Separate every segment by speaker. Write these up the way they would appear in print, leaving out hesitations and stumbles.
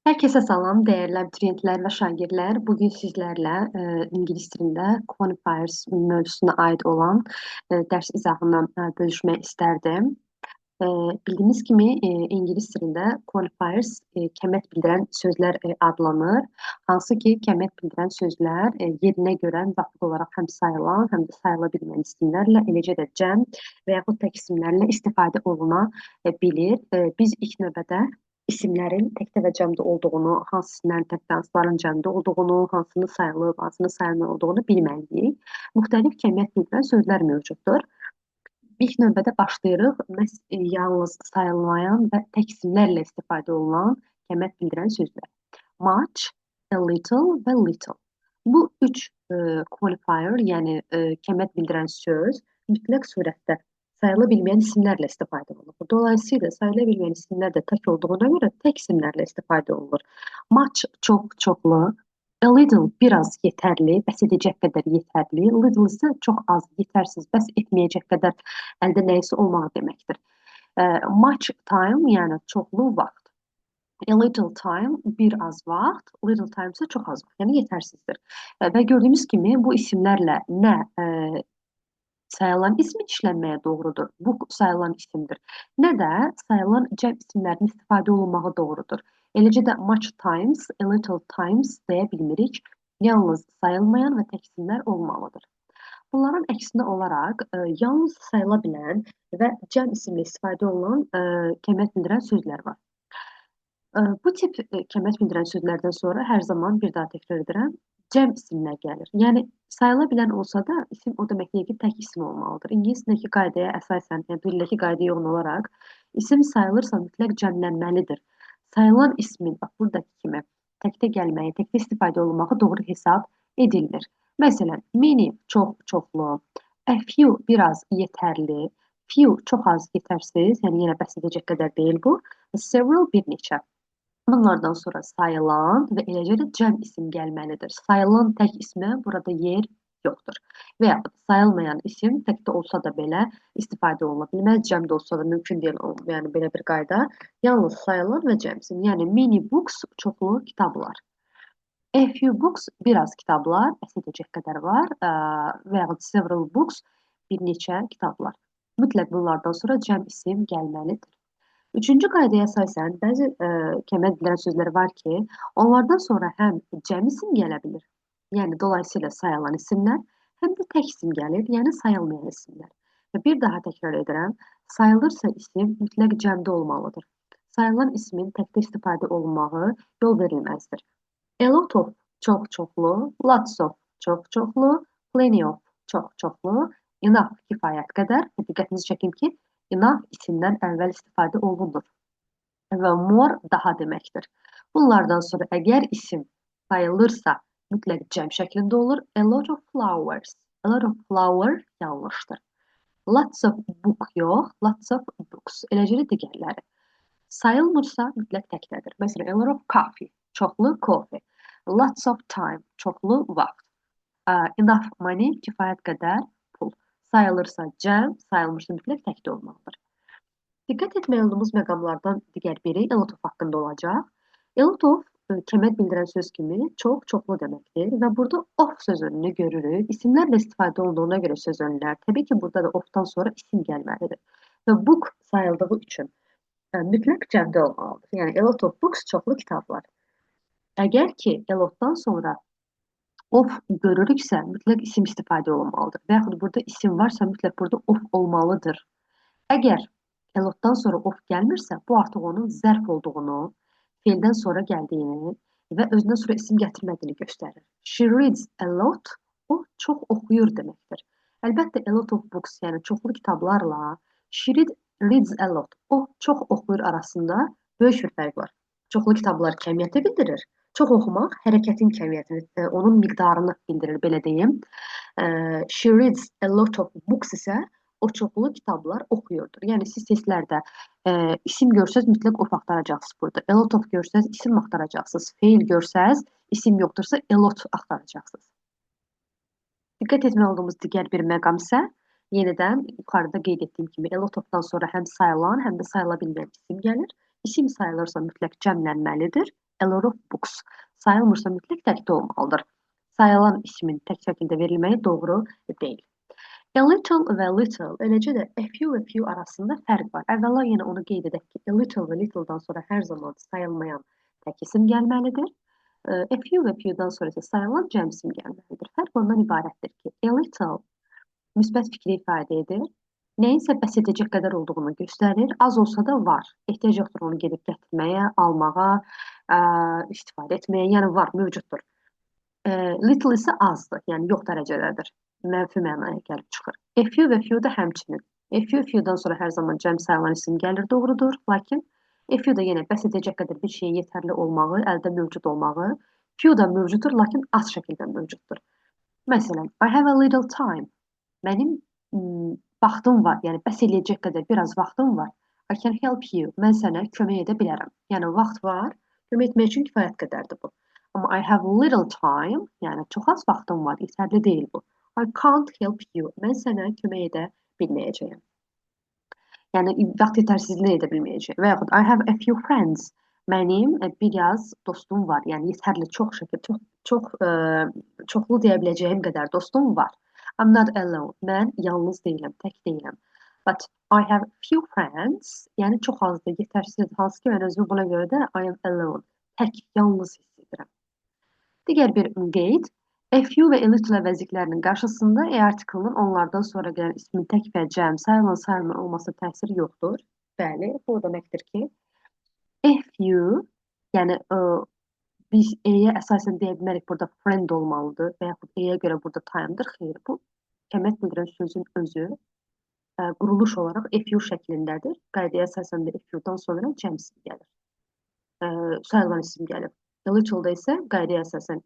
Speaker 1: Herkese salam, dəyərli abituriyentlər və şagirdlər. Bugün sizlərlə ingilis dilində qualifiers mövzusuna aid olan dərs izahından bölüşmək istərdim. E, Bildiyiniz kimi ingilis dilində qualifiers kəmət bildirən sözlər adlanır. Hansı ki, kəmət bildirən sözlər yerinə görə müvafiq olaraq həm sayılan, həm də sayıla bilməyən isimlərlə, eləcə də cəm və yaxud tək isimlərlə istifadə oluna bilir. Biz ilk növbədə isimlərin təkdə və cəmdə olduğunu, hansı isimlərin təkdə, hansıların cəmdə olduğunu, hansının sayılıb, hansının sayılmıyor olduğunu bilməliyik. Müxtəlif kəmiyyət bildirən sözlər mövcuddur. İlk növbədə başlayırıq məhz yalnız sayılmayan və tək isimlərlə istifadə olunan kəmiyyət bildirən sözlər. Much, a little və little. Bu üç qualifier, yəni kəmiyyət bildirən söz mütləq surətdə sayıla bilməyən isimlərlə istifadə olunur. Dolayısıyla sayıla bilməyən isimlər də tək olduğuna görə tək isimlərlə istifadə olunur. Much çox, çoxlu, a little biraz yetərli, bəs edəcək qədər yetərli, little isə çox az, yetərsiz, bəs etməyəcək qədər əldə nəyisə olmaq deməkdir. Much time, yəni çoxlu vaxt. A little time, bir az vaxt, little time isə çox az vaxt, yəni yetərsizdir. Və gördüyümüz kimi bu isimlərlə nə sayılan ismin işlənməyə doğrudur. Bu sayılan isimdir. Nə də sayılan cəm isimlərinin istifadə olunmağı doğrudur. Eləcə də much times, a little times deyə bilmirik. Yalnız sayılmayan və tək isimlər olmalıdır. Bunların əksinə olaraq yalnız sayıla bilən və cəm isimlə istifadə olunan kəmiyyət bildirən sözlər var. Bu tip kəmiyyət bildirən sözlərdən sonra hər zaman bir daha təkrar edirəm, cəm isimlər gəlir. Yəni sayıla bilən olsa da isim o demək deyil ki, tək isim olmalıdır. İngilis dilindəki qaydaya əsasən, yəni dildəki qaydaya uyğun olaraq isim sayılırsa mütləq cəmlənməlidir. Sayılan ismin bax buradakı kimi təkdə gəlməyi, təkdə istifadə olunmağı doğru hesab edilir. Məsələn, many çox, çoxlu, a few biraz yetərli, few çox az yetərsiz, yəni yenə bəs edəcək qədər deyil bu, several bir neçə. Bunlardan sonra sayılan və eləcə də cəm isim gəlməlidir. Sayılan tək ismə burada yer yoxdur. Və yaxud sayılmayan isim təkdə olsa da belə istifadə oluna bilməz. Cəmdə olsa da mümkün deyil, yəni belə bir qayda. Yalnız sayılan və cəm isim. Yəni many books çoxlu kitablar. A few books biraz kitablar, bəs edəcək qədər var və yaxud several books bir neçə kitablar. Mütləq bunlardan sonra cəm isim gəlməlidir. Üçüncü qaydaya əsasən bəzi kəmiyyət bildirən sözlər var ki, onlardan sonra həm cəm isim gələ bilir, yəni dolayısıyla sayılan isimlər, həm də tək isim gəlir, yəni sayılmayan isimlər. Və bir daha təkrar edirəm, sayılırsa isim mütləq cəmdə olmalıdır. Sayılan ismin təkdə istifadə olunmağı yol verilməzdir. A lot of çox çoxlu, lots of çox çoxlu, plenty of çox çoxlu, enough kifayət qədər. Diqqətinizi çəkim ki, enough isimdən əvvəl istifadə olunur və more daha deməkdir. Bunlardan sonra əgər isim sayılırsa mütləq cəm şəklində olur. A lot of flowers. A lot of flower yanlışdır. Lots of book yox, lots of books. Eləcə də digərləri. Sayılmırsa mütləq təkdədir. Məsələn, a lot of coffee, çoxlu coffee. Lots of time, çoxlu vaxt. Enough money, kifayət qədər pul. Sayılırsa cəm, sayılmırsa mütləq təkdə olmalıdır. Diqqət etməli olduğumuz məqamlardan digər biri a lot of haqqında olacaq. A lot of kəmiyyət bildirən söz kimi çox, çoxlu deməkdir və burada of söz önünü görürük. İsimlərlə istifadə olduğuna görə söz önlər. Təbii ki, burada da ofdan sonra isim gəlməlidir. Və book sayıldığı üçün mütləq cəmdə olmalıdır. Yəni a lot of books çoxlu kitablar. Əgər ki, a lotdan sonra of görürüksə, mütləq isim istifadə olunmalıdır. Və yaxud burada isim varsa, mütləq burada of olmalıdır. Əgər a lotdan sonra of gəlmirsə, bu artıq onun zərf olduğunu, feildən sonra gəldiyini və özündən sonra isim gətirmədiyini göstərir. She reads a lot, o çox oxuyur deməkdir. Əlbəttə, a lot of books, yəni çoxlu kitablarla she reads a lot, o çox oxuyur arasında böyük bir fərq var. Çoxlu kitablar kəmiyyəti bildirir. Çox oxumaq hərəkətin kəmiyyətini, onun miqdarını bildirir, belə deyim. She reads a lot of books isə o çoxlu kitablar oxuyurdur. Yəni siz testlərdə isim görsəz mütləq of axtaracaqsınız burada. A lot of görsəz isim axtaracaqsınız. Feil görsəz isim yoxdursa a lot axtaracaqsınız. Diqqət etməli olduğumuz digər bir məqam isə yenidən yuxarıda qeyd etdiyim kimi a lot of-dan sonra həm sayılan, həm də sayıla bilməyən isim gəlir. İsim sayılırsa mütləq cəmlənməlidir. A lot of books. Sayılmırsa mütləq təkdə olmalıdır. Sayılan ismin tək şəkildə verilməyi doğru deyil. A little və little, eləcə də a few və few arasında fərq var. Əvvəla yenə onu qeyd edək ki, a little və little-dan sonra hər zaman sayılmayan tək isim gəlməlidir. A few və few-dan sonra isə sayılan cəm isim gəlməlidir. Fərq ondan ibarətdir ki, a little müsbət fikri ifadə edir. Nəyinsə bəs edəcək qədər olduğunu göstərir. Az olsa da var. Ehtiyac yoxdur onu gedib gətirməyə, almağa, istifadə etməyə. Yəni var, mövcuddur. Little isə azdır, yəni yox dərəcədədir. Mənfi mənaya gəlib çıxır. A few və few da həmçinin. A few, few-dan sonra hər zaman cəm sayılan isim gəlir, doğrudur. Lakin a few da yenə bəs edəcək qədər bir şeyə yetərli olmağı, əldə mövcud olmağı. Few da mövcuddur, lakin az şəkildə mövcuddur. Məsələn, I have a little time. Mənim vaxtım var, yəni bəs eləyəcək qədər biraz vaxtım var. I can help you. Mən sənə kömək edə bilərəm. Yəni vaxt var, kömək etmək üçün kifayət qədərdir bu. Amma I have little time, yəni çox az vaxtım var, yetərli deyil bu. I can't help you. Mən sənə kömək edə bilməyəcəyəm. Yəni vaxt yetərsizliyi edə bilməyəcəyəm. Və yaxud I have a few friends. Mənim biraz dostum var. Yəni yetərli çox şəkildə çoxlu deyə biləcəyim qədər dostum var. I'm not alone. Mən yalnız deyiləm, tək deyiləm. But I have few friends. Yəni çox azdır, yetərsizdir. Hansı ki, mən özümü buna görə də I am alone. Tək, yalnız hiss edirəm. Digər bir qeyd, a few və a little əvəzliklərinin qarşısında a artiklının onlardan sonra gələn ismin tək və cəm, sayılma olmasına təsiri yoxdur. Bəli, bu o deməkdir ki, a few, yəni biz a-yə əsasən deyə bilmərik burada friend olmalıdır və yaxud a-yə görə burada time'dır. Xeyr, bu kəmiyyət bildirən sözün özü quruluş olaraq a few şəklindədir. Qaydaya əsasən də a few-dan sonra cəm isim gəlir. Sayılan isim gəlir. A little-da isə qaydaya əsasən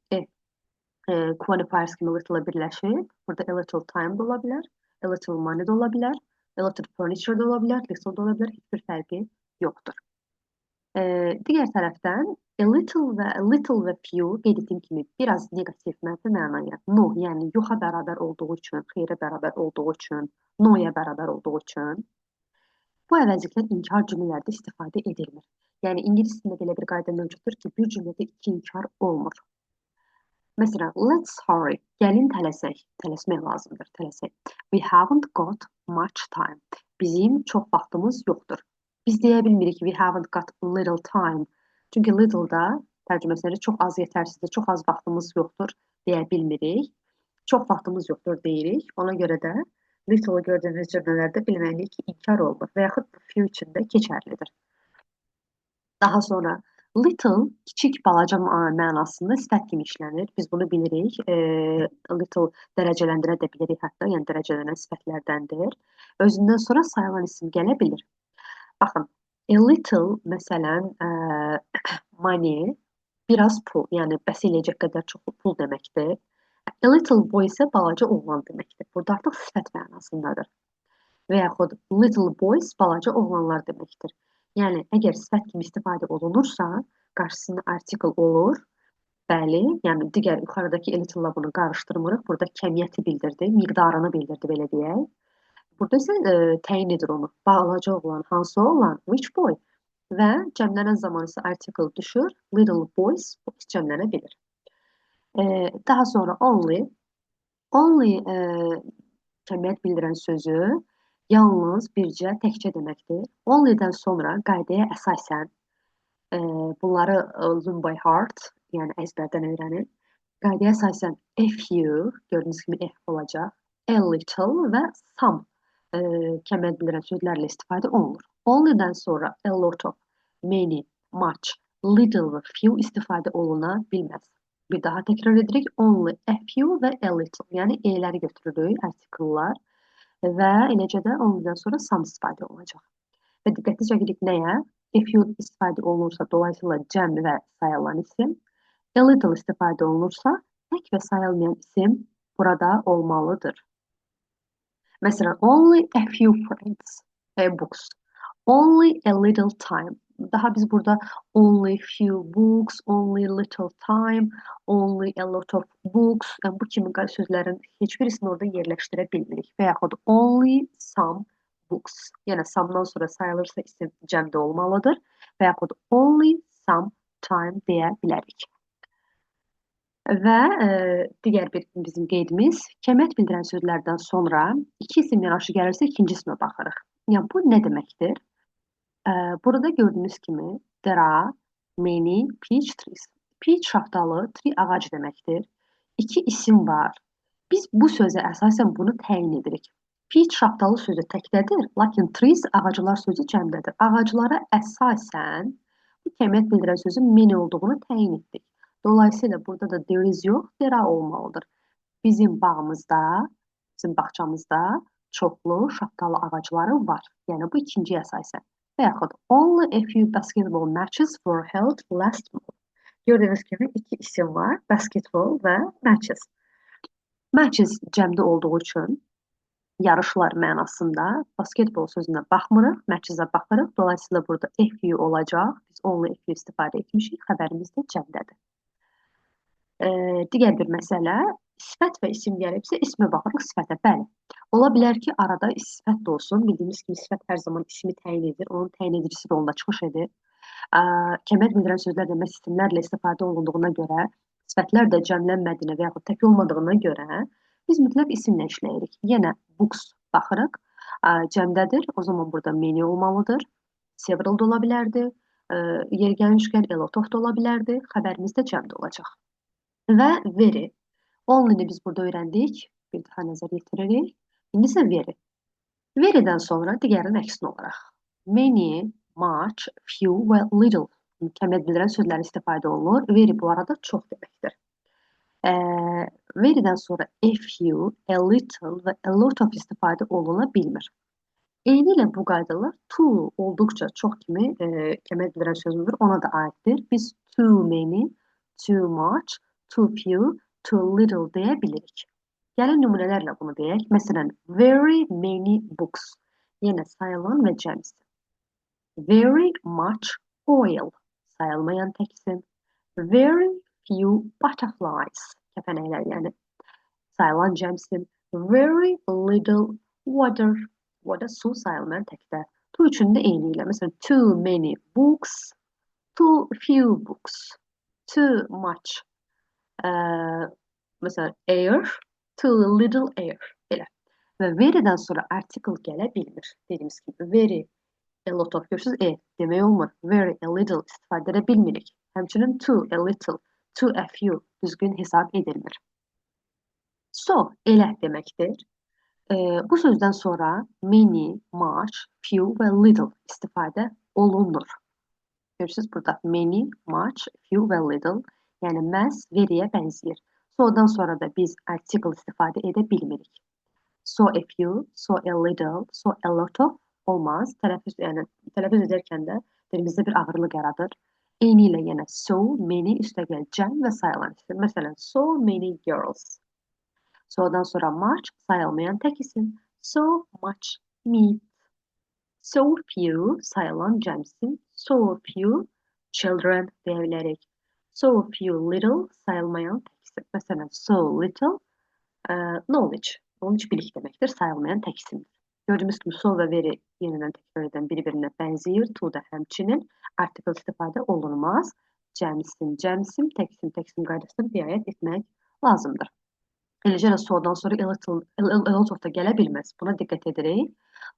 Speaker 1: quantifiers kimi little-a birləşib. Burada a little time da ola bilər, a little money da ola bilər, a little furniture da ola bilər, little da ola bilər. Heç bir fərqi yoxdur. Digər tərəfdən a little və few qeyd etdiyim kimi biraz negativ mənfi mənaya, no, yəni yoxa bərabər olduğu üçün, xeyrə bərabər olduğu üçün, no-ya bərabər olduğu üçün bu əvəzliklər inkar cümlələrdə istifadə edilmir. Yəni ingilis dilində belə bir qayda mövcuddur ki, bir cümlədə iki inkar olmur. Məsələn, let's hurry. Gəlin tələsək. Tələsmək lazımdır, tələsək. We haven't got much time. Bizim çox vaxtımız yoxdur. Biz deyə bilmirik we haven't got little time. Çünki little-da tərcüməsində çox az yetərsizdir, çox az vaxtımız yoxdur deyə bilmirik. Çox vaxtımız yoxdur deyirik. Ona görə də little gördüyünüz cümlələrdə bilməliyik ki, inkar olunur və yaxud bu few üçün də keçərlidir. Daha sonra little, kiçik, balaca mənasında sifət kimi işlənir. Biz bunu bilirik. Little dərəcələndirə də bilirik hətta, yəni dərəcələnən sifətlərdəndir. Özündən sonra sayılan isim gələ bilir. Baxın, a little, məsələn, money, biraz pul, yəni bəs eləyəcək qədər çox pul deməkdir. A little boy isə balaca oğlan deməkdir. Burada artıq sifət mənasındadır. Və yaxud little boys, balaca oğlanlar deməkdir. Yəni, əgər sifət kimi istifadə olunursa, qarşısında artikel olur. Bəli, yəni digər yuxarıdakı a little-la bunu qarışdırmırıq. Burada kəmiyyəti bildirdi, miqdarını bildirdi, belə deyək. Burada isə təyin edir onu. Balaca oğlan, hansı oğlan? Which boy? Və cəmlənən zaman isə article düşür. Little boys, boys cəmlənə bilir. Daha sonra only kəmiyyət bildirən sözü yalnız, bircə, təkcə deməkdir. Only-dən sonra qaydaya əsasən bunları learn by heart, yəni əzbərdən öyrənin. Qaydaya əsasən a few, gördüyünüz kimi f olacaq, a little və some kəmiyyət bildirən sözlərlə istifadə olunur. Only-dən sonra a lot of, many, much, little və few istifadə oluna bilməz. Bir daha təkrar edirik. Only, a few və a little. Yəni e-ləri götürürük, artikellər və eləcə də only-dən sonra some istifadə olunacaq. Və diqqəti çəkirik nəyə? A few istifadə olunursa, dolayısıyla cəm və sayılan isim. A little istifadə olunursa, tək və sayılmayan isim burada olmalıdır. Məsələn, only a few friends, books. Only a little time. Daha biz burada only few books, only little time, only a lot of books, yəni bu kimi sözlərin heç birisini orada yerləşdirə bilmirik. Və yaxud only some books. Yəni some'dan sonra sayılırsa isim cəmdə olmalıdır və yaxud only sometime deyə bilərik. Və digər bir bizim qeydimiz, kəmiyyət bildirən sözlərdən sonra iki isim yanaşı gəlirsə ikinci ismə baxırıq. Yəni bu nə deməkdir? Burada gördüyünüz kimi there are many peach trees. Peach şaftalı, tree ağac deməkdir. İki isim var. Biz bu sözə əsasən bunu təyin edirik. Peach şaftalı sözü təkdədir, lakin trees ağaclar sözü cəmdədir. Ağaclara əsasən bu kəmiyyət bildirən sözün many olduğunu təyin etdik. Dolayısıyla burada da there is yox, there are olmalıdır. Bizim bağımızda, bizim bağçamızda çoxlu şaftalı ağacları var. Yəni bu ikinciyə əsasən. Və yaxud only a few basketball matches were held last month. Gördüyünüz kimi iki isim var, basketball və matches. Matches cəmdə olduğu üçün yarışlar mənasında basketbol sözünə baxmırıq, matches'ə baxırıq. Dolayısıyla burada a few olacaq. Biz only a few istifadə etmişik, xəbərimiz də cəmdədir. Digər bir məsələ, sifət və isim gəlibsə, ismə baxırıq, sifətə. Bəli, ola bilər ki, arada sifət də olsun. Bildiyimiz kimi sifət hər zaman ismi təyin edir, onun təyin edicisi də onda çıxış edir. Kəmiyyət bildirən sözlər də məhz isimlərlə istifadə olunduğuna görə, sifətlər də cəmlənmədiyinə və yaxud tək olmadığına görə biz mütləq isimlə işləyirik. Yenə books baxırıq, cəmdədir, o zaman burada many olmalıdır, several da ola bilərdi, yeri gəlmişkən a lot of da ola bilərdi, xəbərimiz də cəmdə olacaq. Və very. Only-ni biz burada öyrəndik. Bir daha nəzər yetiririk. İndi isə very. Very'dən sonra digərinin əksinə olaraq. Many, much, few və little kəmiyyət bildirən sözlər istifadə olunur. Very bu arada çox deməkdir. Very'dən sonra a few, a little və a lot of istifadə oluna bilmir. Eyni ilə bu qaydalar too olduqca çox kimi kəmiyyət bildirən sözümüzdür, ona da aiddir. Biz too many, too much, too few, too little deyə bilirik. Gəlin nümunələrlə bunu deyək. Məsələn, very many books. Yenə sayılan və cəmsi. Very much oil. Sayılmayan tək isim. Very few butterflies. Kəpənəklər, yəni sayılan cəmsi. Very little water. Water su sayılmayan təkdə. Too üçün də eyni ilə. Məsələn, too many books, too few books, too much məsələn, air, too little air, belə. Və very'dən sonra article gələ bilmir. Dediyimiz kimi, very, a lot of görürsünüz, demək olmur. Very, a little istifadə edə bilmirik. Həmçinin too, a little, too, a few düzgün hesab edilmir. So, elə deməkdir. Bu sözdən sonra many, much, few və little istifadə olunur. Görürsünüz burada many, much, few və little, yəni məhz veriyə bənzəyir. So-dan sonra da biz article istifadə edə bilmirik. So a few, so a little, so a lot of olmaz. Tələffüz edərkən də dilimizdə bir ağırlıq yaradır. Eyni ilə yenə so, many, üstəgəl cəm və sayılan isim. Məsələn, so many girls. So-dan sonra much, sayılmayan tək isim. So much meat. So few, sayılan cəmsin. So few children deyə bilərik. So few little, sayılmayan tək isim. Məsələn, so little knowledge. Knowledge bilik deməkdir, sayılmayan tək isimdir. Gördüyümüz kimi so və very yenidən təkrar edən bir-birinə bənzəyir. To da həmçinin article istifadə olunmaz. Cəmsin, tək isim qaydasına riayət etmək lazımdır. Eləcə də so-dan sonra a lot of da gələ bilməz. Buna diqqət edirik.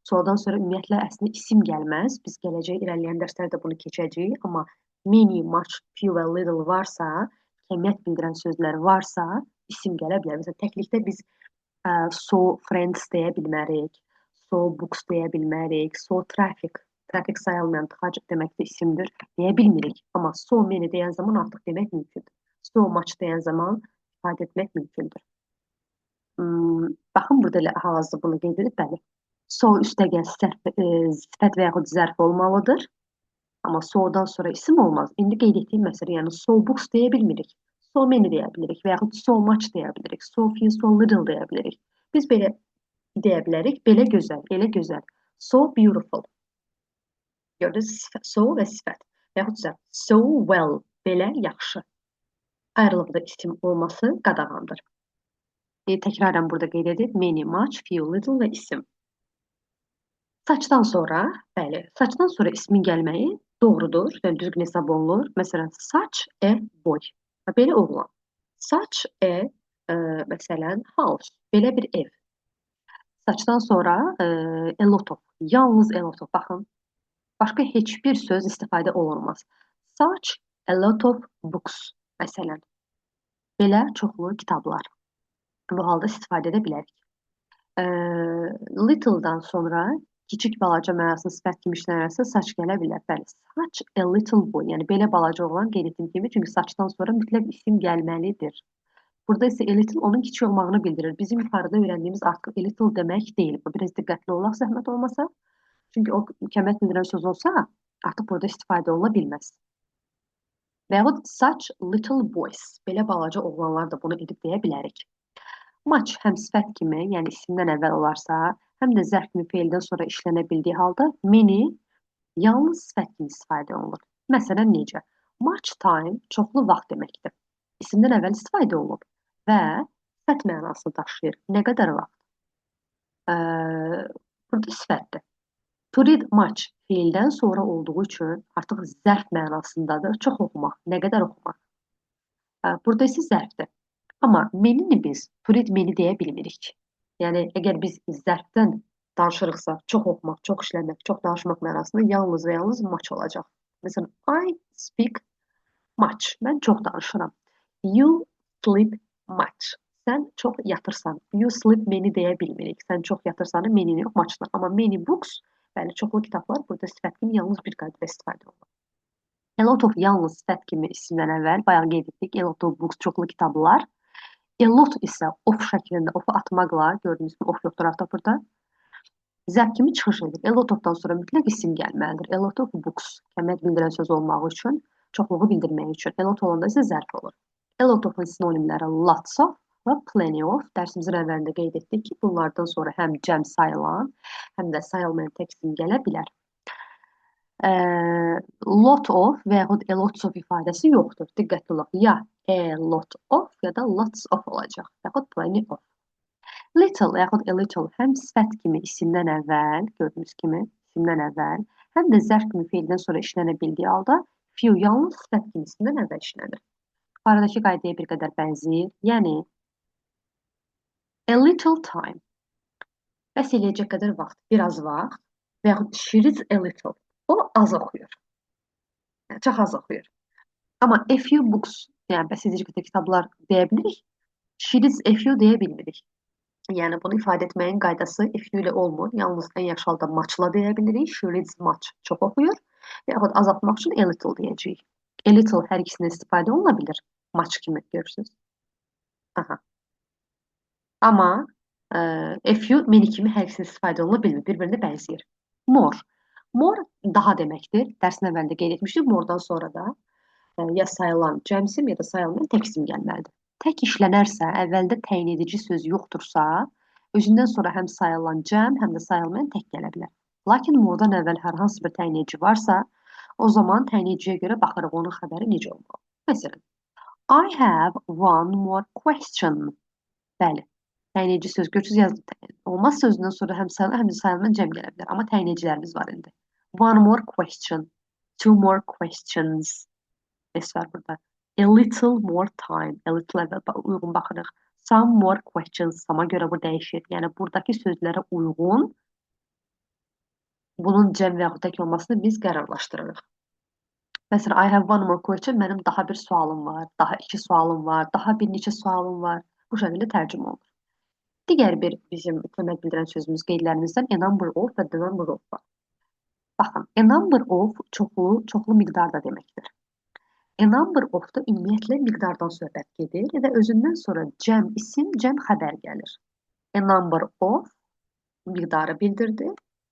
Speaker 1: So-dan sonra ümumiyyətlə əslində isim gəlməz. Biz gələcək irəliləyən dərslərdə bunu keçəcəyik. Amma many, much, few və little varsa, kəmiyyət bildirən sözlər varsa, isim gələ bilər. Məsələn, təklikdə biz so friends deyə bilmərik, so books deyə bilmərik, so traffic sayılmayan tıxac demək də isimdir, deyə bilmirik. Amma so many deyən zaman artıq demək mümkündür. So much deyən zaman ifadə etmək mümkündür. Baxın, burada elə hal-hazırda bunu qeyd edib, bəli. So üstəgəl sifət və yaxud zərf olmalıdır. Amma so-dan sonra isim olmaz. İndi qeyd etdiyim məsələ, yəni so books deyə bilmirik. So many deyə bilirik və yaxud so much deyə bilirik. So few, so little deyə bilirik. Biz belə deyə bilərik, belə gözəl, elə gözəl. So beautiful. Gördünüz, so və sifət. Və yaxud zərf. So well, belə yaxşı. Ayrılıqda isim olması qadağandır. Təkrarən burada qeyd edib, many, much, few, little və isim. Saçdan sonra, bəli, saçdan sonra ismin gəlməyi Doğrudur, yəni düzgün hesab olunur. Məsələn, such a boy. Belə oğlan. Such məsələn, house. Belə bir ev. Suchdan sonra a lot of. Yalnız a lot of. Baxın, başqa heç bir söz istifadə olunmaz. Such a lot of books. Məsələn, belə çoxlu kitablar. Bu halda istifadə edə bilərik. Little'dan sonra kiçik balaca mənasını sifət kimi işlənərsə saç gələ bilər. Bəli, such a little boy, yəni belə balaca oğlan qeyd etdiyim kimi, çünki saçdan sonra mütləq isim gəlməlidir. Burada isə a little onun kiçik olmağını bildirir. Bizim yuxarıda öyrəndiyimiz artıq a little demək deyil. Bu biraz diqqətli olaq zəhmət olmasa. Çünki o kəmət bildirən söz olsa, artıq burada istifadə oluna bilməz. Və yaxud such little boys, belə balaca oğlanlar da bunu edib deyə bilərik. Much həm sifət kimi, yəni isimdən əvvəl olarsa, həm də zərf kimi feildən sonra işlənə bildiyi halda many yalnız sifət kimi istifadə olunur. Məsələn, necə? Much time çoxlu vaxt deməkdir. İsimdən əvvəl istifadə olunub və sifət mənasını daşıyır. Nə qədər vaxt? Burada sifətdir. To read much feildən sonra olduğu üçün artıq zərf mənasındadır. Çox oxumaq, nə qədər oxumaq. Burada isə zərfdir. Amma many-ni biz to read many deyə bilmirik. Yəni, əgər biz zərfdən danışırıqsa, çox oxumaq, çox işləmək, çox danışmaq mənasında yalnız və yalnız much olacaq. Məsələn, I speak much. Mən çox danışıram. You sleep much. Sən çox yatırsan. You sleep many deyə bilmirik. Sən çox yatırsanı many yox, muchdan. Amma many books, bəli, çoxlu kitablar burada sifət kimi yalnız bir qaydada istifadə olunur. A lot of yalnız sifət kimi isimdən əvvəl, bayaq qeyd etdik, a lot of books, çoxlu kitablar. A lot isə of şəklində, ofu atmaqla, gördüyünüz kimi of yoxdur artıq burada. Zərf kimi çıxış edir. A lot of-dan sonra mütləq isim gəlməlidir. A lot of books, kəmiyyət bildirən söz olmağı üçün, çoxluğu bildirmək üçün. A lot olanda isə zərf olur. A lot of-un sinonimləri lots of və plenty of. Dərsimizin əvvəlində qeyd etdik ki, bunlardan sonra həm cəm sayılan, həm də sayılmayan tək isim gələ bilər. Lot of və yaxud a lots of ifadəsi yoxdur. Diqqətli olaq. Ya a lot of ya da lots of olacaq. Yaxud plenty of. Little yaxud a little həm sifət kimi isimdən əvvəl, gördüyünüz kimi isimdən əvvəl, həm də zərf kimi feildən sonra işlənə bildiyi halda few yalnız sifət kimi isimdən əvvəl işlənir. Aradakı qaydaya bir qədər bənzəyir. Yəni a little time. Bəs eləyəcək qədər vaxt, biraz vaxt və yaxud she reads a little. O az oxuyur. Yəni, çox az oxuyur. Amma a few books, yəni bəs edici qədər kitablar deyə bilirik. She reads a few deyə bilmirik. Yəni bunu ifadə etməyin qaydası a few ilə olmur. Yalnız ən yaxşı halda muchla deyə bilirik. She reads much, çox oxuyur. Və yaxud azaltmaq üçün a little deyəcəyik. A little hər ikisindən istifadə oluna bilir. Much kimi görürsünüz. Aha. Amma a few many kimi hər ikisindən istifadə oluna bilmir. Bir-birinə bənzəyir. More. More daha deməkdir. Dərsin əvvəlində qeyd etmişdik. More'dan sonra da ya sayılan cəmsim ya da sayılmayan tək isim gəlməlidir. Tək işlənərsə, əvvəldə təyin edici söz yoxdursa, özündən sonra həm sayılan cəm, həm də sayılmayan tək gələ bilər. Lakin more'dan əvvəl hər hansı bir təyin edici varsa, o zaman təyin ediciyə görə baxırıq onun xəbəri necə olmalı. Məsələn, I have one more question. Bəli, təyin edici söz görürsünüz yazılıb. Olmazsa özündən sonra həm sayılan, həm də sayılmayan cəm gələ bilər. Amma təyin edicilərimiz var indi. One more question. Two more questions. Var burada. A little more time. A little əvvəl uyğun baxırıq. Some more questions. Sama görə bu dəyişir. Yəni, buradakı sözlərə uyğun bunun cəm və yaxud tək olmasını biz qərarlaşdırırıq. Məsələn, I have one more question. Mənim daha bir sualım var, daha iki sualım var, daha bir neçə sualım var. Bu şəkildə tərcümə olunur. Digər bir bizim kömək bildirən sözümüz qeydlərimizdən a number of və the number of var. Baxın, a number of çoxlu miqdarda deməkdir. A number of da ümumiyyətlə miqdardan söhbət gedir və özündən sonra cəm isim, cəm xəbər gəlir. A number of miqdarı bildirdi,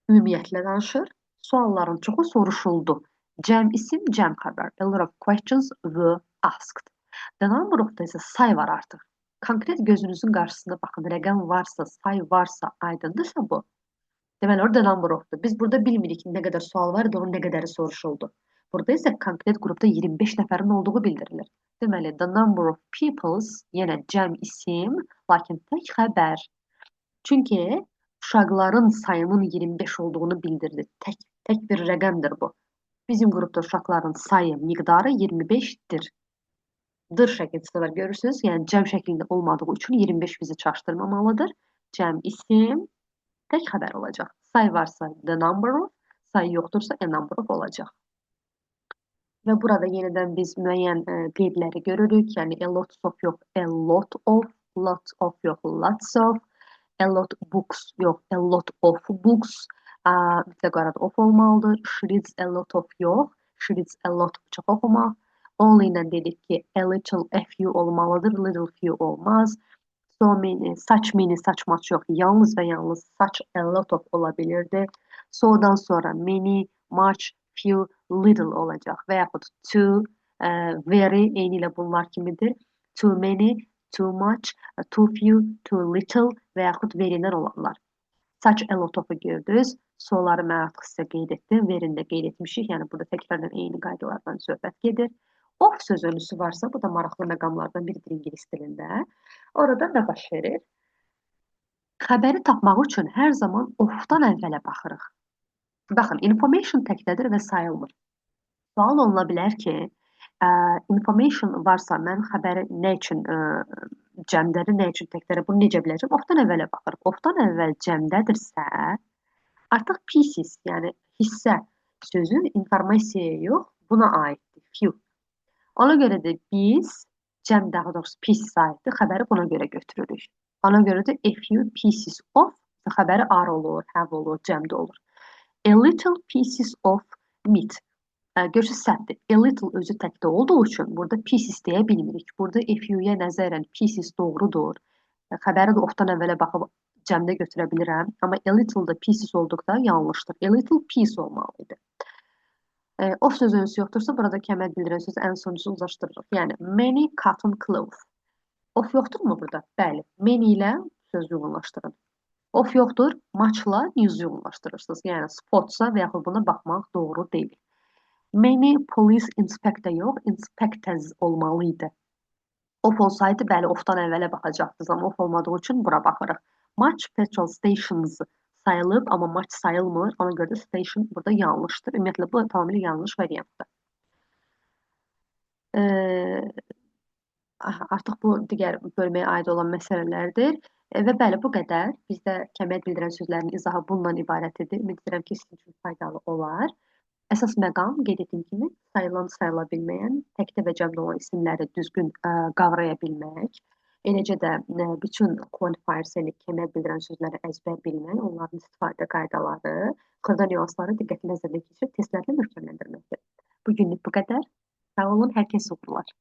Speaker 1: ümumiyyətlə danışır, sualların çoxu soruşuldu. Cəm isim, cəm xəbər. A lot of questions were asked. The number of da isə say var artıq. Konkret gözünüzün qarşısında baxın, rəqəm varsa, say varsa, aydındırsa bu. Deməli, orada number of-dur. Biz burada bilmirik nə qədər sual var, onun nə qədəri soruşuldu. Burada isə konkret qrupda 25 nəfərin olduğu bildirilir. Deməli, the number of peoples, yenə cəm isim, lakin tək xəbər. Çünki uşaqların sayının 25 olduğunu bildirdi. Tək bir rəqəmdir bu. Bizim qrupda uşaqların sayı, miqdarı 25-dir. Dır şəkildə var, görürsünüz? Yəni cəm şəklində olmadığı üçün 25 bizi çaşdırmamalıdır. Cəm isim tək xəbər olacaq. Say varsa the number of, say yoxdursa a number of olacaq. Və burada yenidən biz müəyyən qeydləri görürük. Yəni a lot of yox, a lot of yox, lots of, a lot books yox, a lot of books. Mütləq arada of olmalıdır. She reads a lot of yox, she reads a lot çox oxumaq. Only ilə dedik ki, a little, a few olmalıdır, little few olmaz. So many, such many, such much yox, yalnız və yalnız such a lot of ola bilirdi. So'dan sonra many, much, few, little olacaq və yaxud too, very eyni ilə bunlar kimidir. Too many, too much, too few, too little və yaxud verilən olanlar. Such a lot of-u gördünüz. So'ları mən artıq sizə qeyd etdim. Verin də qeyd etmişik. Yəni burada təkrardan eyni qaydalardan söhbət gedir. Of sözünüzü varsa, bu da maraqlı məqamlardan biridir ingilis dilində. Orada nə baş verir? Xəbəri tapmaq üçün hər zaman of-dan əvvələ baxırıq. Baxın, information təkdədir və sayılmır. Sual oluna bilər ki, information varsa mən xəbəri nə üçün cəmdədir, nə üçün təkdədir, bunu necə biləcəm? Of-dan əvvələ baxırıq. Of-dan əvvəl cəmdədirsə, artıq pieces, yəni hissə sözü informasiyaya yox, buna aiddir. Few. Ona görə də biz cəm daha doğrusu pieces aiddir, xəbəri buna görə götürürük. Ona görə də a few pieces of xəbəri are olur, have olur, cəmdə olur. A little pieces of meat. Görürsünüz səhvdir. A little özü təkdə olduğu üçün burada pieces deyə bilmirik. Burada a few-yə nəzərən pieces doğrudur. Xəbəri də ofdan əvvələ baxıb cəmdə götürə bilirəm. Amma a little da pieces olduqda yanlışdır. A little piece olmalıydı. Of sözünüz yoxdursa, burada kəməd bildirən söz ən sonuncusu uzlaşdırırıq. Yəni, many cotton clothes. Of yoxdurmu burada? Bəli. Many ilə söz yoğunlaşdırın. Of yoxdur, much-la news yoğunlaşdırırsınız. Yəni, spotsa və yaxud buna baxmaq doğru deyil. Many police inspector yox, inspectors olmalıydı. Of olsaydı, bəli, ofdan əvvələ baxacaqdınız, amma of olmadığı üçün bura baxırıq. Much petrol stations sayılıb, amma much sayılmır. Ona görə də station burada yanlışdır. Ümumiyyətlə, bu tamamilə yanlış variantdır. Artıq bu digər bölməyə aid olan məsələlərdir. Və bəli, bu qədər. Bizdə kəmiyyət bildirən sözlərin izahı bundan ibarət edir. Ümid edirəm ki, sizin üçün faydalı olar. Əsas məqam, qeyd etdiyim kimi, sayılan, sayıla bilməyən, təkdə və cəmdə olan isimləri düzgün qavraya bilmək. Eləcə də bütün qualifiers, yəni kəmiyyət bildirən sözləri əzbər bilmək, onların istifadə qaydaları, xırda nüansları diqqətli nəzərdən keçirib testlərlə möhkəmləndirməkdir. Bu günlük bu qədər. Sağ olun, hər kəs uğurlar.